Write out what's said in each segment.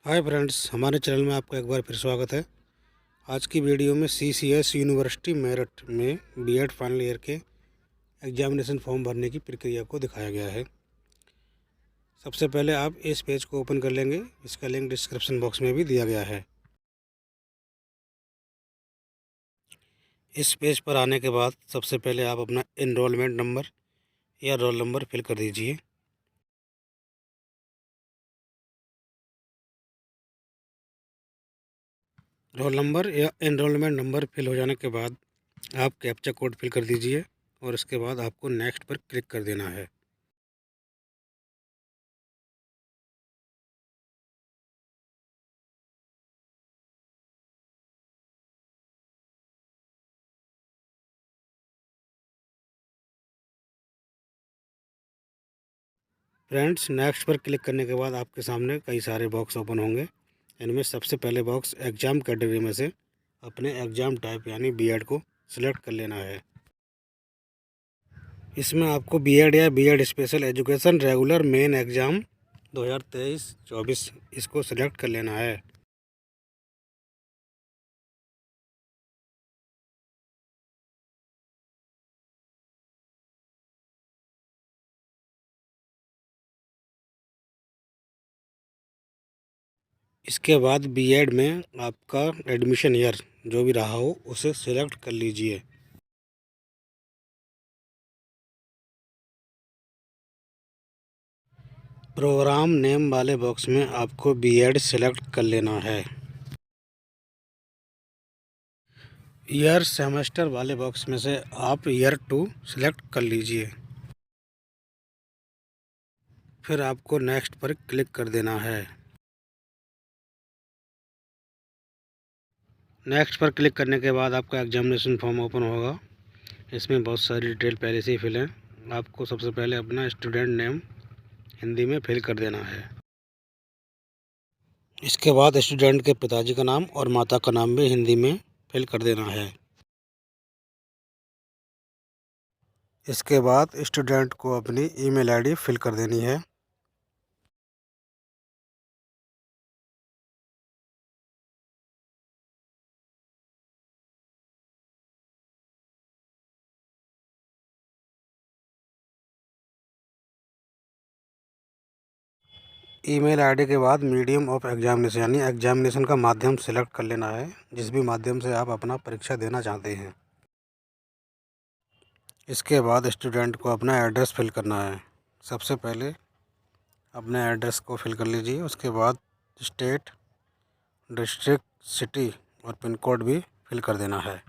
Hi friends, हमारे channel में आपका एक बार फिर स्वागत है। आज की वीडियो में सीसीएस यूनिवर्सिटी मेरठ में बीएड फाइनल ईयर के एग्जामिनेशन फॉर्म भरने की प्रक्रिया को दिखाया गया है। सबसे पहले आप इस पेज को ओपन कर लेंगे। इसका लिंक डिस्क्रिप्शन बॉक्स में भी दिया गया है। इस पेज पर आने के बाद सबसे पहले आप अपना एनरोलमेंट नंबर या रोल नंबर फिल कर दीजिए। रोल नंबर या एनरोलमेंट नंबर फिल हो जाने के बाद आप कैप्चा कोड फिल कर दीजिए और इसके बाद आपको नेक्स्ट पर क्लिक कर देना है। फ्रेंड्स, नेक्स्ट पर क्लिक करने के बाद आपके सामने कई सारे बॉक्स ओपन होंगे। इनमें सबसे पहले बॉक्स एग्ज़ाम कैटेगरी में से अपने एग्ज़ाम टाइप यानी बीएड को सिलेक्ट कर लेना है। इसमें आपको बीएड या BEd special education regular main exam 2023-24 इसको सिलेक्ट कर लेना है। इसके बाद बीएड में आपका एडमिशन ईयर जो भी रहा हो उसे सिलेक्ट कर लीजिए। प्रोग्राम नेम वाले बॉक्स में आपको बीएड सिलेक्ट कर लेना है। ईयर सेमेस्टर वाले बॉक्स में से आप ईयर 2 सिलेक्ट कर लीजिए। फिर आपको नेक्स्ट पर क्लिक कर देना है। नेक्स्ट पर क्लिक करने के बाद आपका एग्जामिनेशन फॉर्म ओपन होगा। इसमें बहुत सारी डिटेल पहले से ही फिल है। आपको सबसे पहले अपना स्टूडेंट नेम हिंदी में फिल कर देना है। इसके बाद स्टूडेंट के पिताजी का नाम और माता का नाम भी हिंदी में फिल कर देना है। इसके बाद स्टूडेंट को अपनी ईमेल आईडी फिल कर देनी है। ईमेल आईडी के बाद मीडियम ऑफ एग्जामिनेशन यानी एग्जामिनेशन का माध्यम सेलेक्ट कर लेना है, जिस भी माध्यम से आप अपना परीक्षा देना चाहते हैं। इसके बाद स्टूडेंट को अपना एड्रेस फिल करना है। सबसे पहले अपने एड्रेस को फिल कर लीजिए। उसके बाद स्टेट, डिस्ट्रिक्ट, सिटी और पिन कोड भी फिल कर देना है।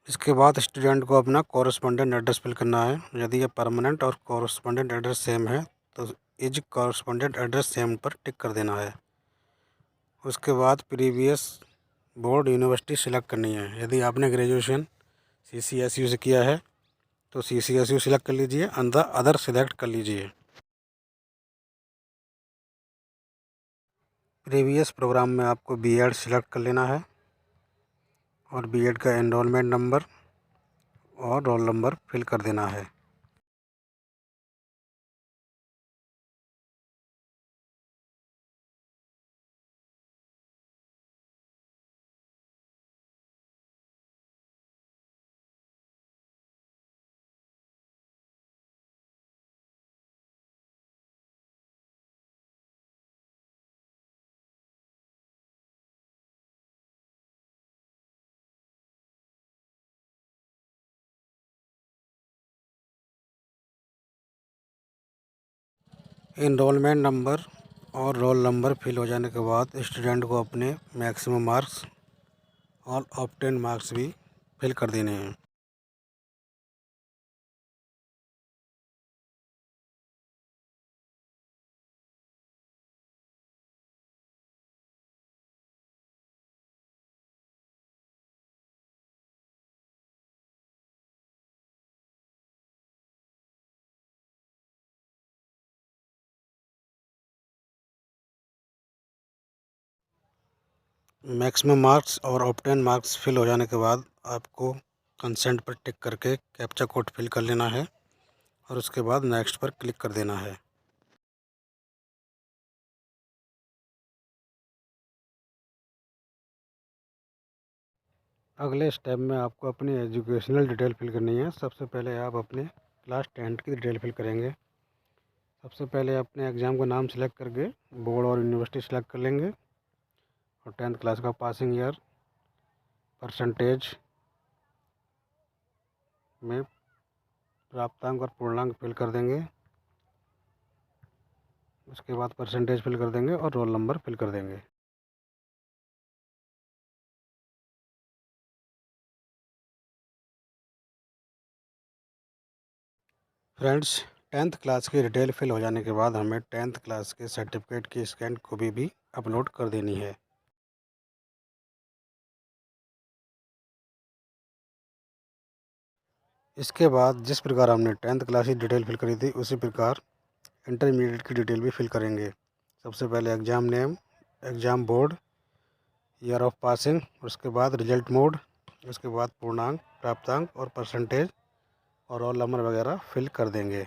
इसके बाद स्टूडेंट को अपना कॉरस्पॉन्डेंट एड्रेस फिल करना है। यदि यह परमानेंट और कॉरस्पॉन्डेंट एड्रेस सेम है तो इज कॉरस्पॉन्डेंट एड्रेस सेम पर टिक कर देना है। उसके बाद प्रीवियस बोर्ड यूनिवर्सिटी सिलेक्ट करनी है। यदि आपने ग्रेजुएशन सीसीएसयू से किया है तो सीसीएसयू सिलेक्ट कर लीजिए, अदर सिलेक्ट कर लीजिए। प्रीवियस प्रोग्राम में आपको बीएड सिलेक्ट कर लेना है और बीएड का एनरोलमेंट नंबर और रोल नंबर फिल कर देना है। एनरोलमेंट नंबर और रोल नंबर फिल हो जाने के बाद स्टूडेंट को अपने मैक्सिमम मार्क्स और ऑब्टेन मार्क्स भी फिल कर देने हैं। मैक्सिमम मार्क्स और ऑब्टेन मार्क्स फिल हो जाने के बाद आपको कंसेंट पर टिक करके कैप्चा कोड फिल कर लेना है और उसके बाद नेक्स्ट पर क्लिक कर देना है। अगले स्टेप में आपको अपनी एजुकेशनल डिटेल फिल करनी है। सबसे पहले आप अपने क्लास 10 की डिटेल फिल करेंगे। सबसे पहले अपने एग्ज़ाम का नाम सेलेक्ट करके बोर्ड और यूनिवर्सिटी सेलेक्ट कर लेंगे और 10th क्लास का पासिंग ईयर, परसेंटेज में प्राप्तांक और पूर्णांक फिल कर देंगे। उसके बाद परसेंटेज फिल कर देंगे और रोल नंबर फिल कर देंगे। फ्रेंड्स, 10th क्लास की डिटेल फिल हो जाने के बाद हमें 10th क्लास के सर्टिफिकेट की स्कैन कॉपी भी अपलोड कर देनी है। इसके बाद जिस प्रकार हमने 10th क्लास की डिटेल फिल करी थी उसी प्रकार इंटरमीडिएट की डिटेल भी फिल करेंगे। सबसे पहले exam name, exam board, year of passing, उसके बाद रिजल्ट मोड, उसके बाद पूर्णांक, प्राप्तांक और परसेंटेज और रोल नंबर वगैरह फिल कर देंगे।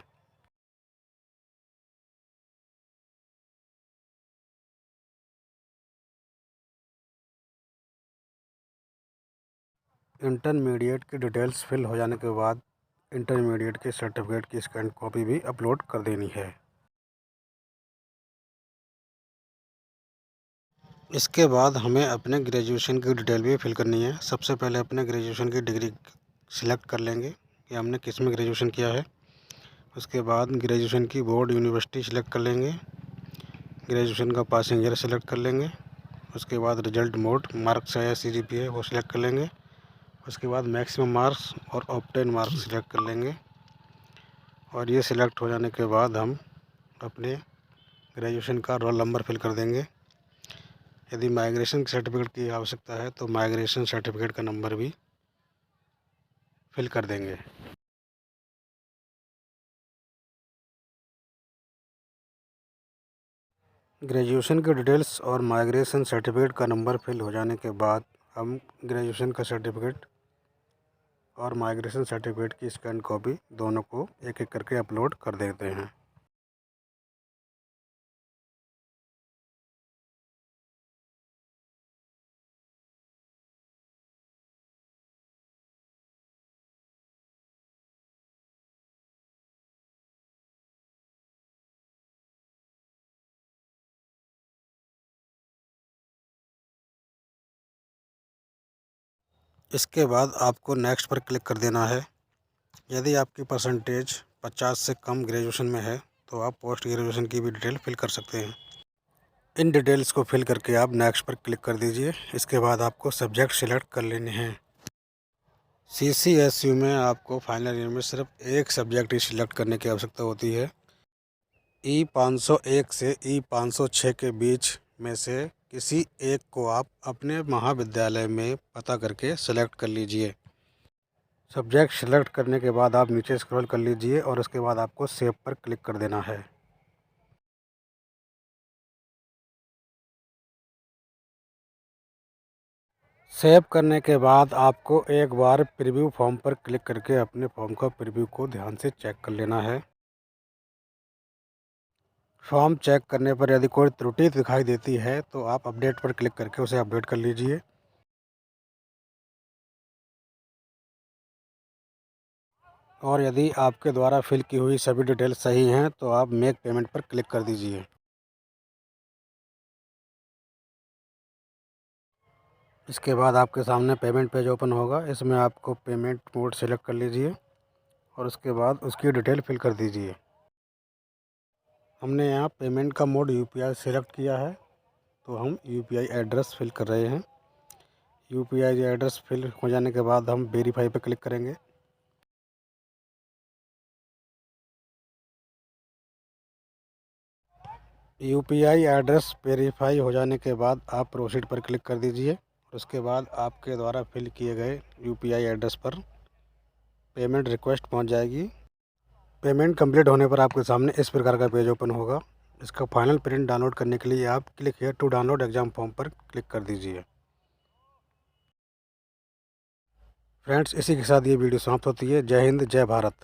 इंटरमीडिएट की डिटेल्स फिल हो जाने के बाद इंटरमीडिएट के सर्टिफिकेट की स्कैन कॉपी भी अपलोड कर देनी है। इसके बाद हमें अपने ग्रेजुएशन की डिटेल भी फिल करनी है। सबसे पहले अपने ग्रेजुएशन की डिग्री सिलेक्ट कर लेंगे कि हमने किस में ग्रेजुएशन किया है। उसके बाद ग्रेजुएशन की बोर्ड यूनिवर्सिटी सिलेक्ट कर लेंगे। ग्रेजुएशन का पासिंग ईयर सिलेक्ट कर लेंगे। उसके बाद रिजल्ट मोड, मार्क्स है या CGPA वो सिलेक्ट कर लेंगे। उसके बाद मैक्सिमम मार्क्स और ऑब्टेन मार्क्स सिलेक्ट कर लेंगे और ये सिलेक्ट हो जाने के बाद हम अपने ग्रेजुएशन का रोल नंबर फिल कर देंगे। यदि माइग्रेशन सर्टिफिकेट की आवश्यकता है तो माइग्रेशन सर्टिफिकेट का नंबर भी फिल कर देंगे। ग्रेजुएशन की डिटेल्स और माइग्रेशन सर्टिफिकेट का नंबर फिल हो जाने के बाद हम ग्रेजुएशन का सर्टिफिकेट और माइग्रेशन सर्टिफिकेट की स्कैन कॉपी दोनों को एक एक करके अपलोड कर देते हैं। इसके बाद आपको नेक्स्ट पर क्लिक कर देना है। यदि आपकी परसेंटेज 50 से कम ग्रेजुएशन में है तो आप पोस्ट ग्रेजुएशन की भी डिटेल फिल कर सकते हैं। इन डिटेल्स को फिल करके आप नेक्स्ट पर क्लिक कर दीजिए। इसके बाद आपको सब्जेक्ट सिलेक्ट कर लेने हैं। CCSU में आपको फाइनल ईयर में सिर्फ एक सब्जेक्ट ही सिलेक्ट करने की आवश्यकता होती है। E501 से E506 के बीच में से किसी एक को आप अपने महाविद्यालय में पता करके सेलेक्ट कर लीजिए। सब्जेक्ट सेलेक्ट करने के बाद आप नीचे स्क्रॉल कर लीजिए और उसके बाद आपको सेव पर क्लिक कर देना है। सेव करने के बाद आपको एक बार प्रीव्यू फॉर्म पर क्लिक करके अपने फॉर्म का प्रीव्यू को ध्यान से चेक कर लेना है। फॉर्म चेक करने पर यदि कोई त्रुटि दिखाई देती है तो आप अपडेट पर क्लिक करके उसे अपडेट कर लीजिए। और यदि आपके द्वारा फिल की हुई सभी डिटेल्स सही हैं तो आप मेक पेमेंट पर क्लिक कर दीजिए। इसके बाद आपके सामने पेमेंट पेज ओपन होगा। इसमें आपको पेमेंट मोड सेलेक्ट कर लीजिए और उसके बाद उसकी डिटेल फिल कर दीजिए। हमने यहाँ पेमेंट का मोड UPI सेलेक्ट किया है तो हम UPI एड्रेस फिल कर रहे हैं। UPI एड्रेस फिल हो जाने के बाद हम वेरीफाई पर क्लिक करेंगे। UPI एड्रेस वेरीफाई हो जाने के बाद आप प्रोसीड पर क्लिक कर दीजिए। उसके बाद आपके द्वारा फिल किए गए UPI एड्रेस पर पेमेंट रिक्वेस्ट पहुंच जाएगी। पेमेंट कंप्लीट होने पर आपके सामने इस प्रकार का पेज ओपन होगा। इसका फाइनल प्रिंट डाउनलोड करने के लिए आप click here to download exam form पर क्लिक कर दीजिए। फ्रेंड्स, इसी के साथ ये वीडियो समाप्त होती है। जय हिंद, जय भारत।